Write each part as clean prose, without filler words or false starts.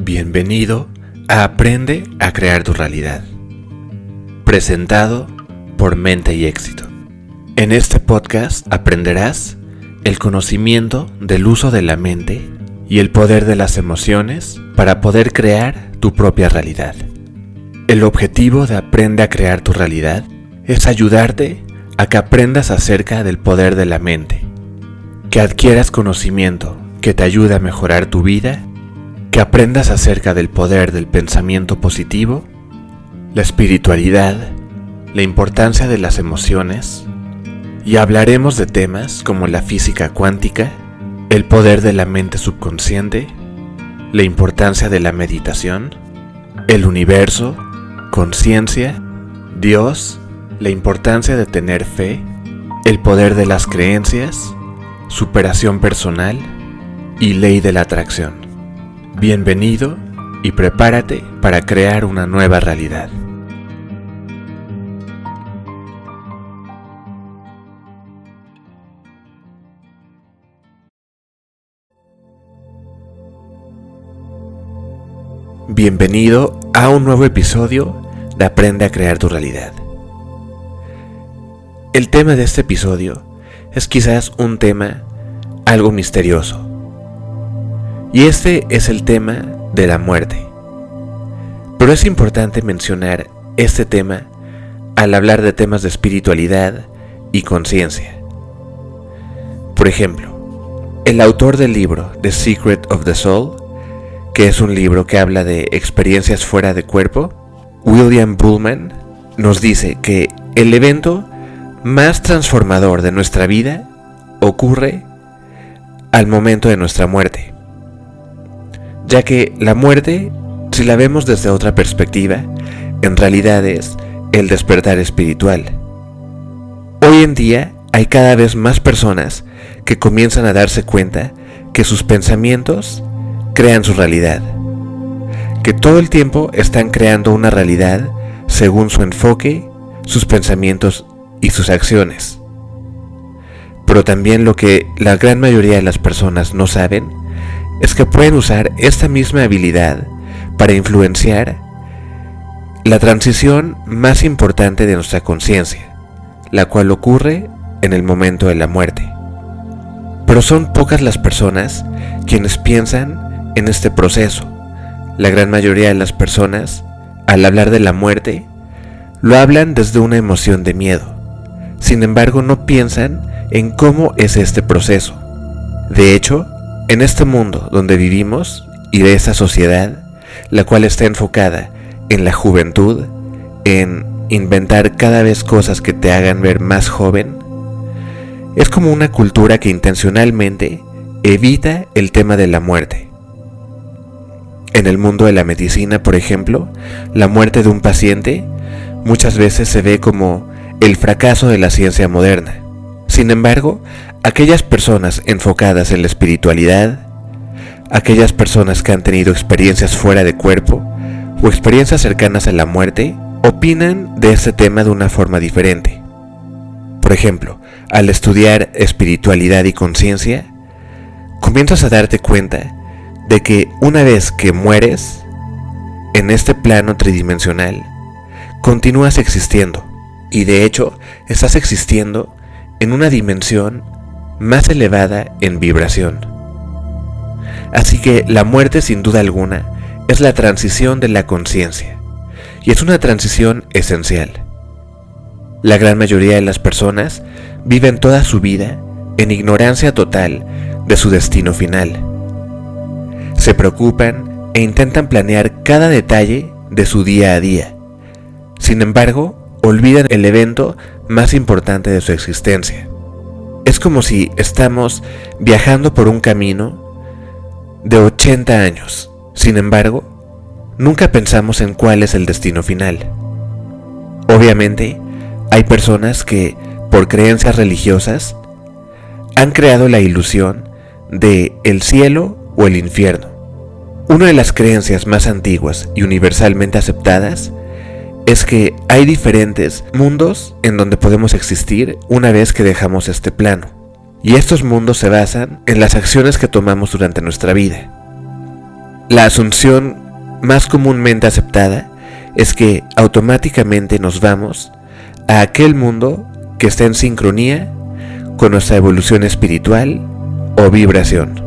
Bienvenido a Aprende a Crear tu Realidad, presentado por Mente y Éxito. En este podcast aprenderás el conocimiento del uso de la mente y el poder de las emociones para poder crear tu propia realidad. El objetivo de Aprende a Crear tu Realidad es ayudarte a que aprendas acerca del poder de la mente, que adquieras conocimiento que te ayude a mejorar tu vida, que aprendas acerca del poder del pensamiento positivo, la espiritualidad, la importancia de las emociones, y hablaremos de temas como la física cuántica, el poder de la mente subconsciente, la importancia de la meditación, el universo, conciencia, Dios, la importancia de tener fe, el poder de las creencias, superación personal y ley de la atracción. Bienvenido y prepárate para crear una nueva realidad. Bienvenido a un nuevo episodio de Aprende a Crear tu Realidad. El tema de este episodio es quizás un tema algo misterioso. Y este es el tema de la muerte. Pero es importante mencionar este tema al hablar de temas de espiritualidad y conciencia. Por ejemplo, el autor del libro The Secret of the Soul, que es un libro que habla de experiencias fuera de cuerpo, William Buhlman, nos dice que el evento más transformador de nuestra vida ocurre al momento de nuestra muerte. Ya que la muerte, si la vemos desde otra perspectiva, en realidad es el despertar espiritual. Hoy en día hay cada vez más personas que comienzan a darse cuenta que sus pensamientos crean su realidad, que todo el tiempo están creando una realidad según su enfoque, sus pensamientos y sus acciones. Pero también lo que la gran mayoría de las personas no saben es que pueden usar esta misma habilidad para influenciar la transición más importante de nuestra conciencia, la cual ocurre en el momento de la muerte. Pero son pocas las personas quienes piensan en este proceso. La gran mayoría de las personas, al hablar de la muerte, lo hablan desde una emoción de miedo. Sin embargo, no piensan en cómo es este proceso. De hecho, en este mundo donde vivimos y de esta sociedad, la cual está enfocada en la juventud, en inventar cada vez cosas que te hagan ver más joven, es como una cultura que intencionalmente evita el tema de la muerte. En el mundo de la medicina, por ejemplo, la muerte de un paciente muchas veces se ve como el fracaso de la ciencia moderna. Sin embargo, aquellas personas enfocadas en la espiritualidad, aquellas personas que han tenido experiencias fuera de cuerpo o experiencias cercanas a la muerte, opinan de este tema de una forma diferente. Por ejemplo, al estudiar espiritualidad y conciencia, comienzas a darte cuenta de que una vez que mueres en este plano tridimensional, continúas existiendo, y de hecho estás existiendo en una dimensión más elevada en vibración. Así que la muerte, sin duda alguna, es la transición de la conciencia, y es una transición esencial. La gran mayoría de las personas viven toda su vida en ignorancia total de su destino final. Se preocupan e intentan planear cada detalle de su día a día. Sin embargo, olvidan el evento más importante de su existencia. Es como si estamos viajando por un camino de 80 años. Sin embargo, nunca pensamos en cuál es el destino final. Obviamente, hay personas que, por creencias religiosas, han creado la ilusión de el cielo o el infierno. Una de las creencias más antiguas y universalmente aceptadas es que hay diferentes mundos en donde podemos existir una vez que dejamos este plano. Y estos mundos se basan en las acciones que tomamos durante nuestra vida. La asunción más comúnmente aceptada es que automáticamente nos vamos a aquel mundo que está en sincronía con nuestra evolución espiritual o vibración.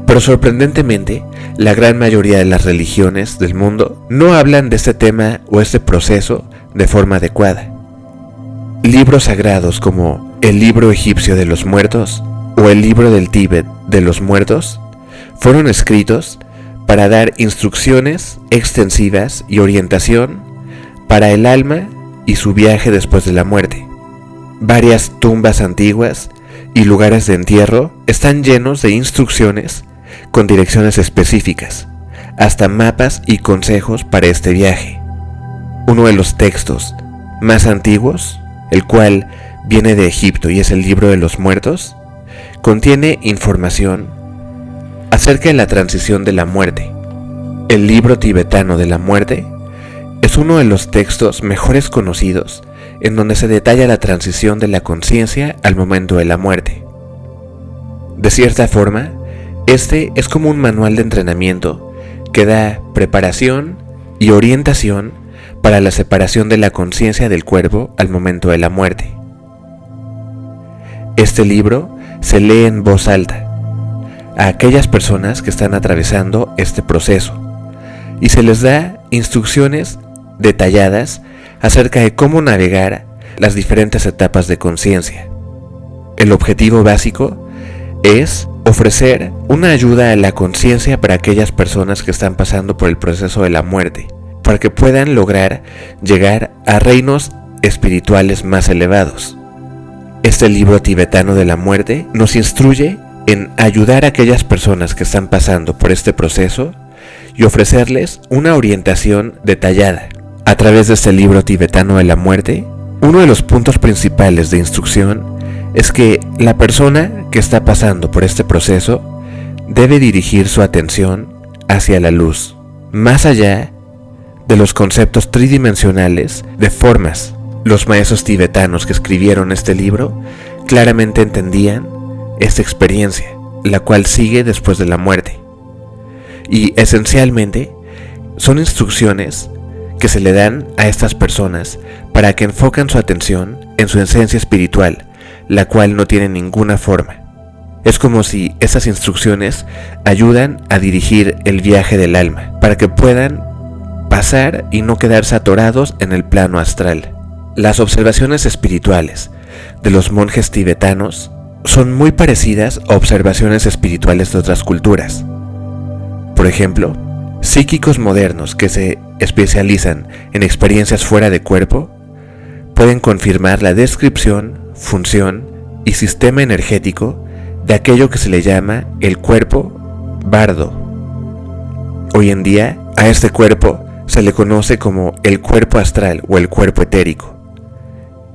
Pero sorprendentemente, la gran mayoría de las religiones del mundo no hablan de este tema o este proceso de forma adecuada. Libros sagrados como el libro egipcio de los muertos o el libro del Tíbet de los muertos fueron escritos para dar instrucciones extensivas y orientación para el alma y su viaje después de la muerte. Varias tumbas antiguas y lugares de entierro están llenos de instrucciones con direcciones específicas, hasta mapas y consejos para este viaje. Uno de los textos más antiguos, el cual viene de Egipto y es el libro de los muertos, contiene información acerca de la transición de la muerte. El libro tibetano de la muerte es uno de los textos mejores conocidos en donde se detalla la transición de la conciencia al momento de la muerte. De cierta forma, este es como un manual de entrenamiento que da preparación y orientación para la separación de la conciencia del cuerpo al momento de la muerte. Este libro se lee en voz alta a aquellas personas que están atravesando este proceso y se les da instrucciones detalladas acerca de cómo navegar las diferentes etapas de conciencia. El objetivo básico es ofrecer una ayuda a la conciencia para aquellas personas que están pasando por el proceso de la muerte, para que puedan lograr llegar a reinos espirituales más elevados. Este libro tibetano de la muerte nos instruye en ayudar a aquellas personas que están pasando por este proceso y ofrecerles una orientación detallada. A través de este libro tibetano de la muerte, uno de los puntos principales de instrucción es que la persona que está pasando por este proceso debe dirigir su atención hacia la luz, más allá de los conceptos tridimensionales de formas. Los maestros tibetanos que escribieron este libro claramente entendían esta experiencia, la cual sigue después de la muerte. Y esencialmente son instrucciones que se le dan a estas personas para que enfoquen su atención en su esencia espiritual, la cual no tiene ninguna forma. Es como si esas instrucciones ayudan a dirigir el viaje del alma, para que puedan pasar y no quedarse atorados en el plano astral. Las observaciones espirituales de los monjes tibetanos son muy parecidas a observaciones espirituales de otras culturas. Por ejemplo, psíquicos modernos que se especializan en experiencias fuera de cuerpo pueden confirmar la descripción, función y sistema energético de aquello que se le llama el cuerpo bardo. Hoy en día, a este cuerpo se le conoce como el cuerpo astral o el cuerpo etérico,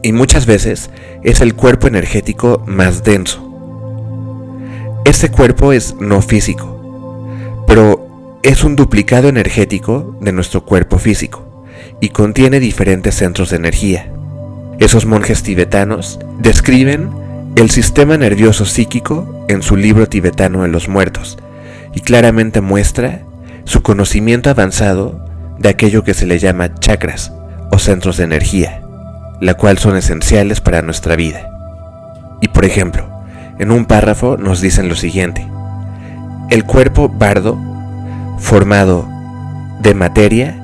y muchas veces es el cuerpo energético más denso. Este cuerpo es no físico, pero es un duplicado energético de nuestro cuerpo físico y contiene diferentes centros de energía. Esos monjes tibetanos describen el sistema nervioso psíquico en su libro tibetano de los muertos y claramente muestra su conocimiento avanzado de aquello que se le llama chakras o centros de energía, la cual son esenciales para nuestra vida. Y por ejemplo, en un párrafo nos dicen lo siguiente: el cuerpo bardo, formado de materia,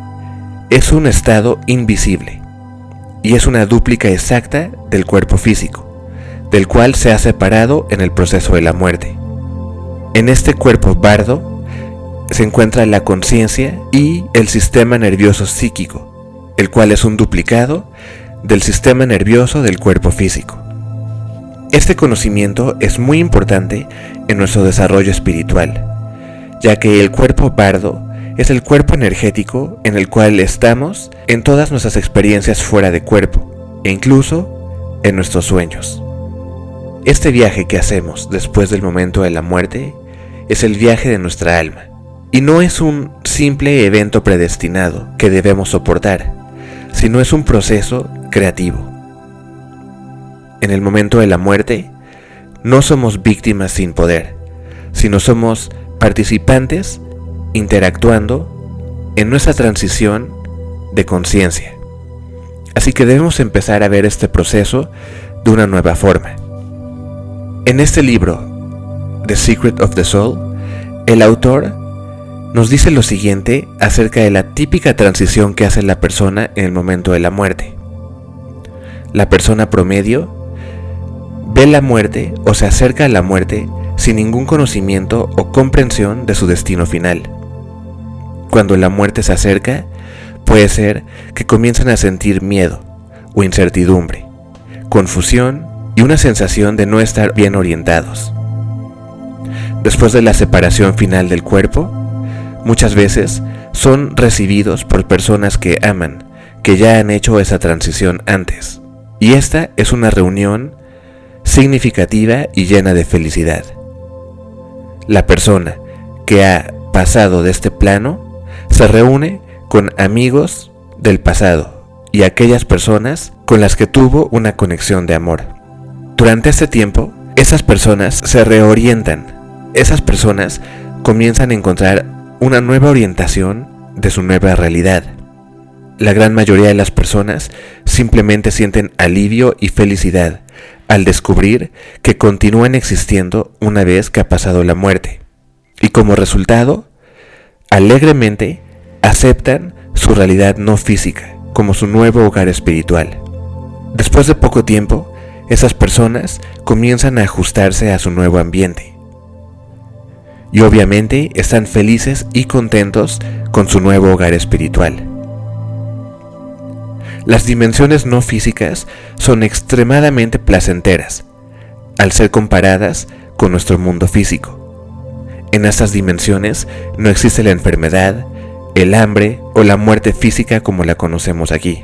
es un estado invisible y es una dúplica exacta del cuerpo físico, del cual se ha separado en el proceso de la muerte. En este cuerpo bardo se encuentra la conciencia y el sistema nervioso psíquico, el cual es un duplicado del sistema nervioso del cuerpo físico. Este conocimiento es muy importante en nuestro desarrollo espiritual, ya que el cuerpo bardo es el cuerpo energético en el cual estamos en todas nuestras experiencias fuera de cuerpo, e incluso en nuestros sueños. Este viaje que hacemos después del momento de la muerte es el viaje de nuestra alma, y no es un simple evento predestinado que debemos soportar, sino es un proceso creativo. En el momento de la muerte, no somos víctimas sin poder, sino somos participantes interactuando en nuestra transición de conciencia. Así que debemos empezar a ver este proceso de una nueva forma. En este libro, The Secret of the Soul, el autor nos dice lo siguiente acerca de la típica transición que hace la persona en el momento de la muerte. La persona promedio ve la muerte o se acerca a la muerte sin ningún conocimiento o comprensión de su destino final. Cuando la muerte se acerca, puede ser que comiencen a sentir miedo o incertidumbre, confusión y una sensación de no estar bien orientados. Después de la separación final del cuerpo, muchas veces son recibidos por personas que aman, que ya han hecho esa transición antes, y esta es una reunión significativa y llena de felicidad. La persona que ha pasado de este plano se reúne con amigos del pasado y aquellas personas con las que tuvo una conexión de amor. Durante este tiempo, esas personas se reorientan. Esas personas comienzan a encontrar una nueva orientación de su nueva realidad. La gran mayoría de las personas simplemente sienten alivio y felicidad al descubrir que continúan existiendo una vez que ha pasado la muerte. Y como resultado, alegremente aceptan su realidad no física como su nuevo hogar espiritual. Después de poco tiempo, esas personas comienzan a ajustarse a su nuevo ambiente. Y obviamente están felices y contentos con su nuevo hogar espiritual. Las dimensiones no físicas son extremadamente placenteras al ser comparadas con nuestro mundo físico. En estas dimensiones no existe la enfermedad, el hambre o la muerte física como la conocemos aquí.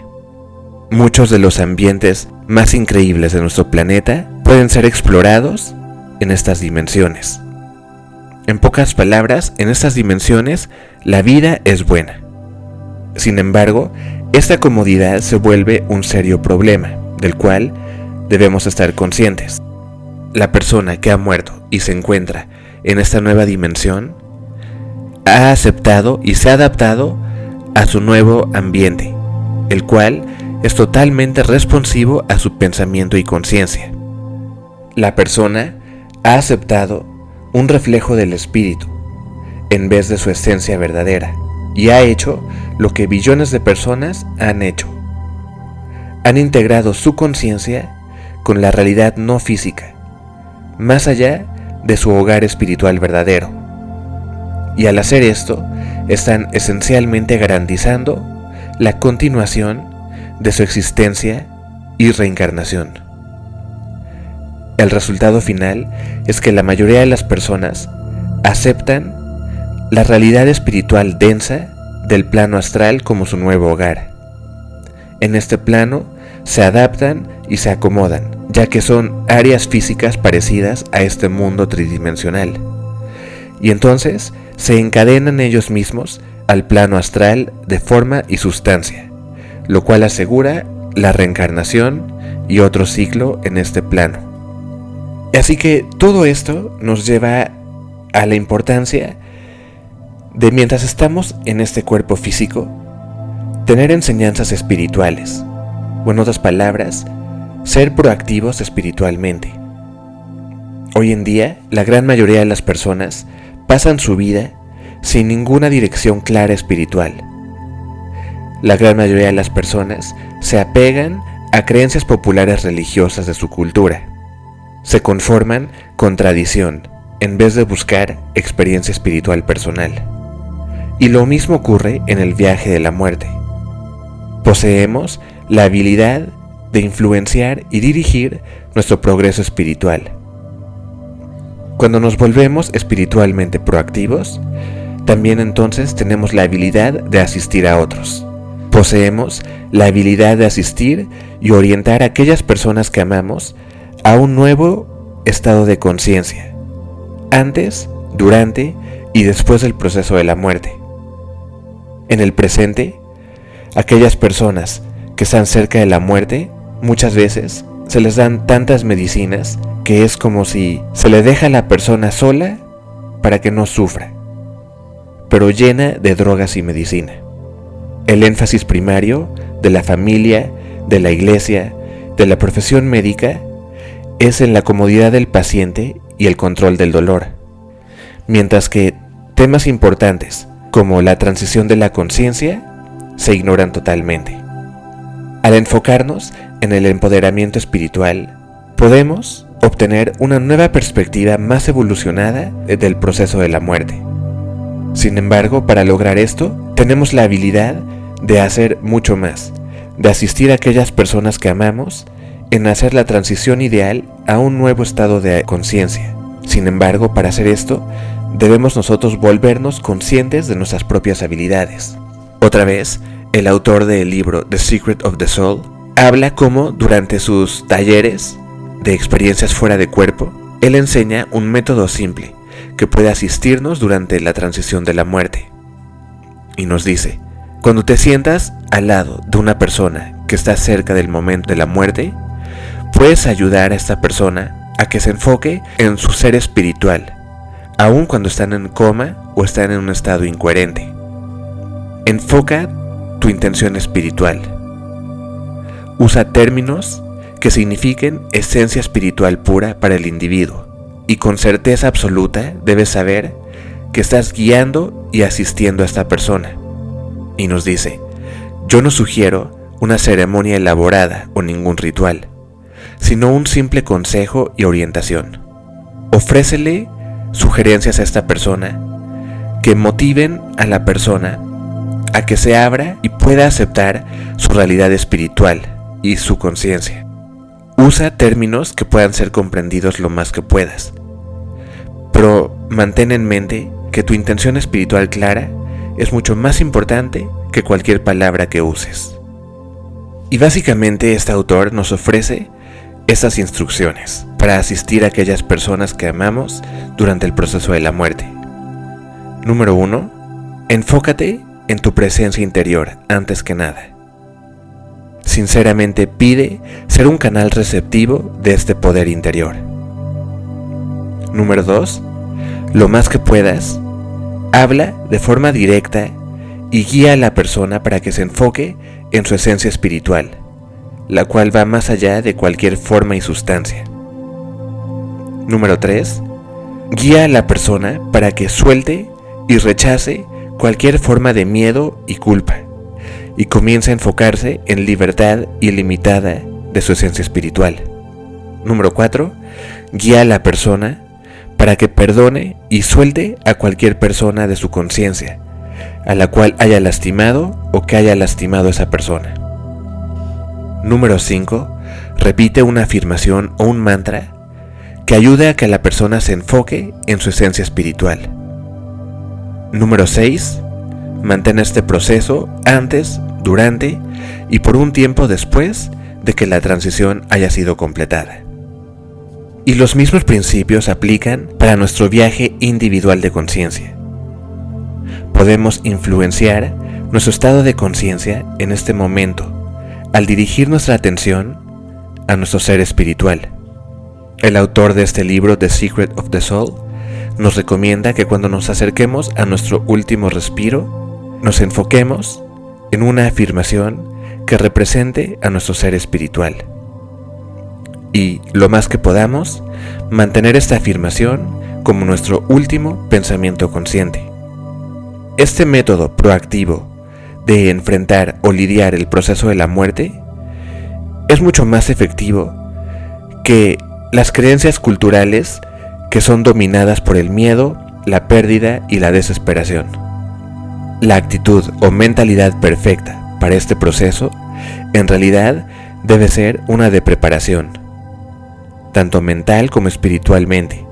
Muchos de los ambientes más increíbles de nuestro planeta pueden ser explorados en estas dimensiones. En pocas palabras, en estas dimensiones la vida es buena. Sin embargo, esta comodidad se vuelve un serio problema, del cual debemos estar conscientes. La persona que ha muerto y se encuentra en esta nueva dimensión ha aceptado y se ha adaptado a su nuevo ambiente, el cual es totalmente responsivo a su pensamiento y conciencia. La persona ha aceptado un reflejo del espíritu en vez de su esencia verdadera y ha hecho lo que billones de personas han hecho. Han integrado su conciencia con la realidad no física, más allá de su hogar espiritual verdadero. Y al hacer esto, están esencialmente garantizando la continuación de su existencia y reencarnación. El resultado final es que la mayoría de las personas aceptan la realidad espiritual densa del plano astral como su nuevo hogar. En este plano se adaptan y se acomodan, ya que son áreas físicas parecidas a este mundo tridimensional. Y entonces se encadenan ellos mismos al plano astral de forma y sustancia, lo cual asegura la reencarnación y otro ciclo en este plano. Así que todo esto nos lleva a la importancia de, mientras estamos en este cuerpo físico, tener enseñanzas espirituales, o en otras palabras, ser proactivos espiritualmente. Hoy en día, la gran mayoría de las personas pasan su vida sin ninguna dirección clara espiritual. La gran mayoría de las personas se apegan a creencias populares religiosas de su cultura. Se conforman con tradición en vez de buscar experiencia espiritual personal. Y lo mismo ocurre en el viaje de la muerte. Poseemos la habilidad de influenciar y dirigir nuestro progreso espiritual. Cuando nos volvemos espiritualmente proactivos, también entonces tenemos la habilidad de asistir a otros. Poseemos la habilidad de asistir y orientar a aquellas personas que amamos a un nuevo estado de conciencia, antes, durante y después del proceso de la muerte. En el presente, aquellas personas que están cerca de la muerte, muchas veces se les dan tantas medicinas que es como si se le deja a la persona sola para que no sufra. pero llena de drogas y medicina. El énfasis primario de la familia, de la iglesia, de la profesión médica es en la comodidad del paciente y el control del dolor, mientras que temas importantes como la transición de la conciencia se ignoran totalmente. Al enfocarnos en el empoderamiento espiritual, podemos obtener una nueva perspectiva más evolucionada del proceso de la muerte. Sin embargo, para lograr esto, tenemos la habilidad de hacer mucho más, de asistir a aquellas personas que amamos en hacer la transición ideal a un nuevo estado de conciencia. Sin embargo, para hacer esto, debemos nosotros volvernos conscientes de nuestras propias habilidades. Otra vez, el autor del libro The Secret of the Soul habla cómo durante sus talleres de experiencias fuera de cuerpo, él enseña un método simple que puede asistirnos durante la transición de la muerte. Y nos dice: cuando te sientas al lado de una persona que está cerca del momento de la muerte, puedes ayudar a esta persona a que se enfoque en su ser espiritual, aun cuando están en coma o están en un estado incoherente. Enfoca tu intención espiritual. Usa términos que signifiquen esencia espiritual pura para el individuo, y con certeza absoluta debes saber que estás guiando y asistiendo a esta persona. Y nos dice: yo no sugiero una ceremonia elaborada o ningún ritual, sino un simple consejo y orientación. Ofrécele sugerencias a esta persona que motiven a la persona a que se abra y pueda aceptar su realidad espiritual y su conciencia. Usa términos que puedan ser comprendidos lo más que puedas, pero mantén en mente que tu intención espiritual clara es mucho más importante que cualquier palabra que uses. Y básicamente este autor nos ofrece estas instrucciones para asistir a aquellas personas que amamos durante el proceso de la muerte. Número 1. Enfócate en tu presencia interior antes que nada. Sinceramente pide ser un canal receptivo de este poder interior. Número 2. Lo más que puedas, habla de forma directa y guía a la persona para que se enfoque en su esencia espiritual, la cual va más allá de cualquier forma y sustancia. Número 3. Guía a la persona para que suelte y rechace cualquier forma de miedo y culpa, y comience a enfocarse en libertad ilimitada de su esencia espiritual. Número 4. Guía a la persona para que perdone y suelte a cualquier persona de su conciencia, a la cual haya lastimado o que haya lastimado a esa persona. Número 5. Repite una afirmación o un mantra que ayude a que la persona se enfoque en su esencia espiritual. Número 6. Mantén este proceso antes, durante y por un tiempo después de que la transición haya sido completada. Y los mismos principios aplican para nuestro viaje individual de conciencia. Podemos influenciar nuestro estado de conciencia en este momento al dirigir nuestra atención a nuestro ser espiritual. El autor de este libro, The Secret of the Soul, nos recomienda que cuando nos acerquemos a nuestro último respiro, nos enfoquemos en una afirmación que represente a nuestro ser espiritual. Y, lo más que podamos, mantener esta afirmación como nuestro último pensamiento consciente. Este método proactivo de enfrentar o lidiar el proceso de la muerte es mucho más efectivo que las creencias culturales que son dominadas por el miedo, la pérdida y la desesperación. La actitud o mentalidad perfecta para este proceso en realidad debe ser una de preparación, tanto mental como espiritualmente,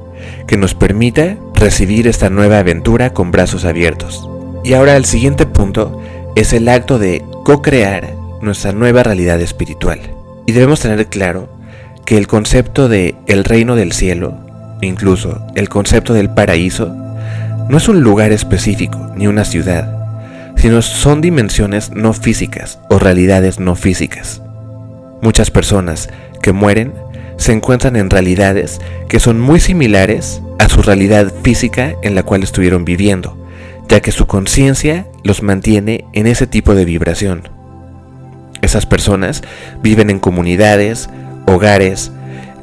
que nos permita recibir esta nueva aventura con brazos abiertos. Y ahora el siguiente punto es el acto de co-crear nuestra nueva realidad espiritual. Y debemos tener claro que el concepto de el reino del cielo, incluso el concepto del paraíso, no es un lugar específico ni una ciudad, sino son dimensiones no físicas o realidades no físicas. Muchas personas que mueren se encuentran en realidades que son muy similares a su realidad física en la cual estuvieron viviendo, ya que su conciencia los mantiene en ese tipo de vibración. Esas personas viven en comunidades, hogares,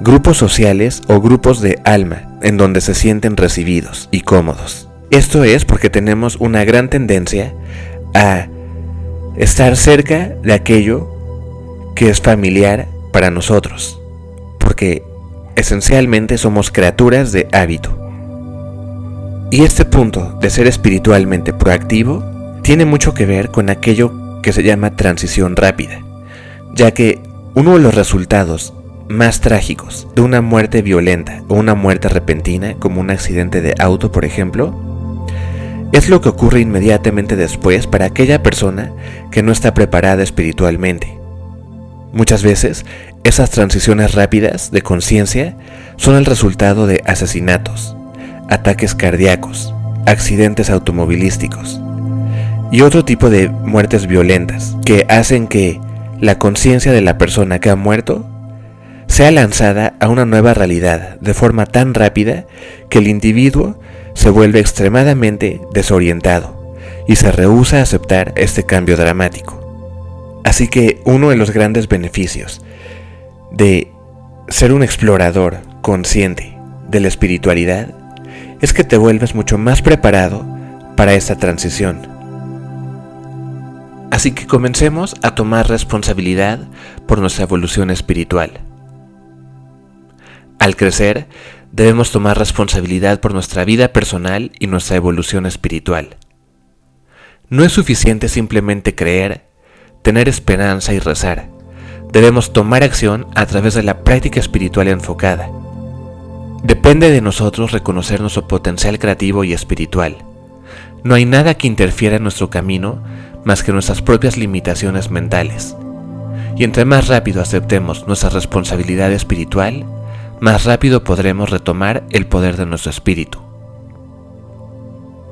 grupos sociales o grupos de alma en donde se sienten recibidos y cómodos. Esto es porque tenemos una gran tendencia a estar cerca de aquello que es familiar para nosotros, porque esencialmente somos criaturas de hábito. Y este punto de ser espiritualmente proactivo tiene mucho que ver con aquello que se llama transición rápida, ya que uno de los resultados más trágicos de una muerte violenta o una muerte repentina, como un accidente de auto por ejemplo, es lo que ocurre inmediatamente después para aquella persona que no está preparada espiritualmente. Muchas veces, esas transiciones rápidas de conciencia son el resultado de asesinatos, ataques cardíacos, accidentes automovilísticos y otro tipo de muertes violentas que hacen que la conciencia de la persona que ha muerto sea lanzada a una nueva realidad de forma tan rápida que el individuo se vuelve extremadamente desorientado y se rehúsa a aceptar este cambio dramático. Así que uno de los grandes beneficios de ser un explorador consciente de la espiritualidad es que te vuelves mucho más preparado para esta transición. Así que comencemos a tomar responsabilidad por nuestra evolución espiritual. Al crecer, debemos tomar responsabilidad por nuestra vida personal y nuestra evolución espiritual. No es suficiente simplemente creer, tener esperanza y rezar. Debemos tomar acción a través de la práctica espiritual enfocada. Depende de nosotros reconocer nuestro potencial creativo y espiritual. No hay nada que interfiera en nuestro camino más que nuestras propias limitaciones mentales. Y entre más rápido aceptemos nuestra responsabilidad espiritual, más rápido podremos retomar el poder de nuestro espíritu.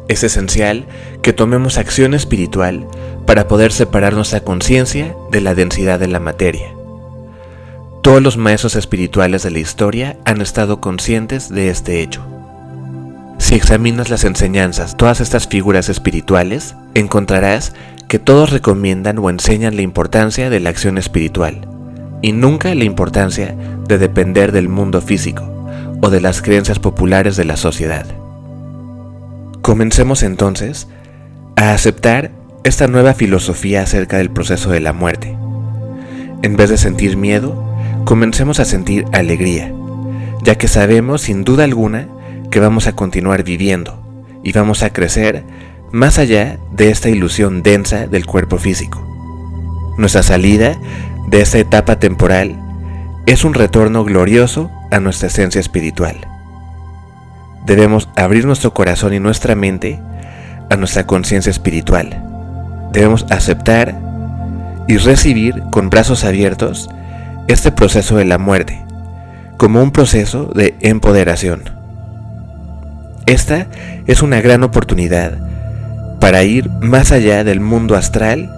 Es esencial que tomemos acción espiritual para poder separar nuestra conciencia de la densidad de la materia. Todos los maestros espirituales de la historia han estado conscientes de este hecho. Si examinas las enseñanzas de todas estas figuras espirituales, encontrarás que todos recomiendan o enseñan la importancia de la acción espiritual, y nunca la importancia de depender del mundo físico o de las creencias populares de la sociedad. Comencemos entonces a aceptar esta nueva filosofía acerca del proceso de la muerte. En vez de sentir miedo, comencemos a sentir alegría, ya que sabemos sin duda alguna que vamos a continuar viviendo y vamos a crecer más allá de esta ilusión densa del cuerpo físico. Nuestra salida de esta etapa temporal es un retorno glorioso a nuestra esencia espiritual. Debemos abrir nuestro corazón y nuestra mente a nuestra conciencia espiritual. Debemos aceptar y recibir con brazos abiertos este proceso de la muerte como un proceso de empoderación. Esta es una gran oportunidad para ir más allá del mundo astral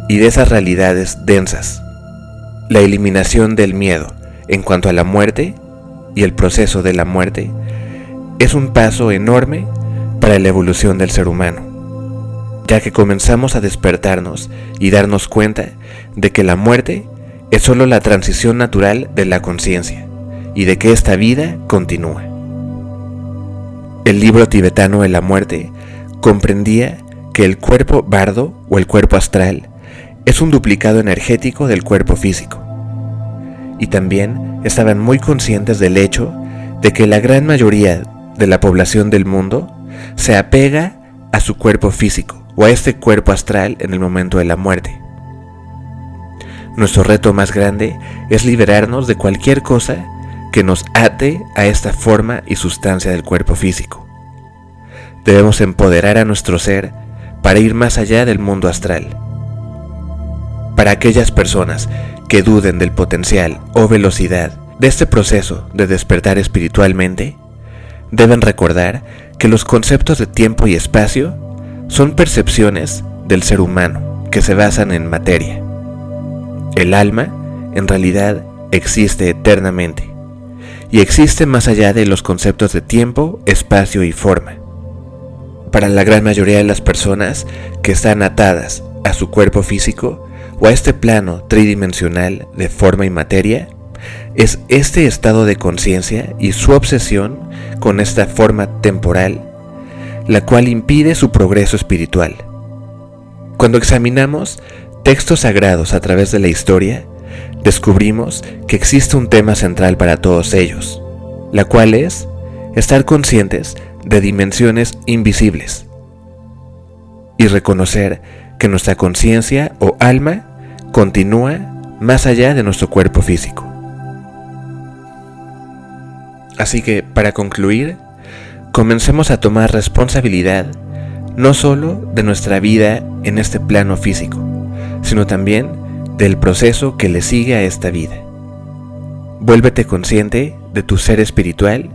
y de esas realidades densas. La eliminación del miedo en cuanto a la muerte y el proceso de la muerte es un paso enorme para la evolución del ser humano, ya que comenzamos a despertarnos y darnos cuenta de que la muerte es solo la transición natural de la conciencia y de que esta vida continúa. El libro tibetano de la muerte comprendía que el cuerpo bardo o el cuerpo astral es un duplicado energético del cuerpo físico. Y también estaban muy conscientes del hecho de que la gran mayoría de la población del mundo se apega a su cuerpo físico o a este cuerpo astral en el momento de la muerte. Nuestro reto más grande es liberarnos de cualquier cosa que nos ate a esta forma y sustancia del cuerpo físico. Debemos empoderar a nuestro ser para ir más allá del mundo astral. Para aquellas personas que duden del potencial o velocidad de este proceso de despertar espiritualmente, deben recordar que los conceptos de tiempo y espacio son percepciones del ser humano que se basan en materia. El alma, en realidad, existe eternamente y existe más allá de los conceptos de tiempo, espacio y forma. para la gran mayoría de las personas que están atadas a su cuerpo físico o a este plano tridimensional de forma y materia, es este estado de conciencia y su obsesión con esta forma temporal, la cual impide su progreso espiritual. Cuando examinamos textos sagrados a través de la historia, descubrimos que existe un tema central para todos ellos, la cual es estar conscientes de dimensiones invisibles y reconocer que nuestra conciencia o alma continúa más allá de nuestro cuerpo físico. Así que, para concluir, comencemos a tomar responsabilidad no solo de nuestra vida en este plano físico, sino también del proceso que le sigue a esta vida. Vuélvete consciente de tu ser espiritual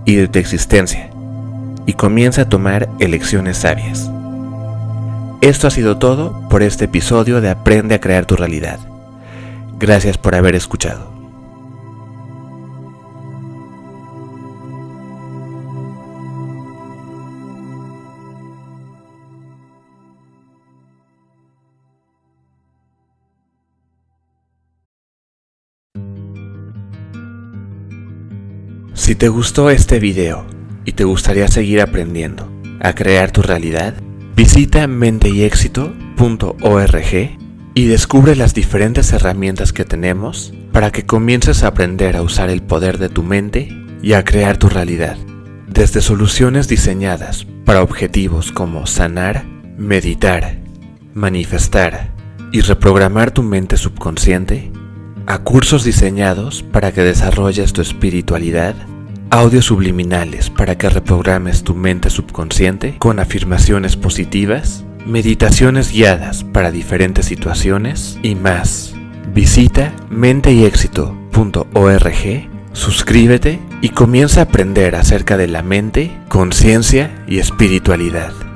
y de tu existencia, y comienza a tomar elecciones sabias. Esto ha sido todo por este episodio de Aprende a crear tu realidad. Gracias por haber escuchado. Si te gustó este video y te gustaría seguir aprendiendo a crear tu realidad, visita menteyexito.org y descubre las diferentes herramientas que tenemos para que comiences a aprender a usar el poder de tu mente y a crear tu realidad. Desde soluciones diseñadas para objetivos como sanar, meditar, manifestar y reprogramar tu mente subconsciente, a cursos diseñados para que desarrolles tu espiritualidad, audios subliminales para que reprogrames tu mente subconsciente con afirmaciones positivas, meditaciones guiadas para diferentes situaciones y más. Visita menteyexito.org, suscríbete y comienza a aprender acerca de la mente, conciencia y espiritualidad.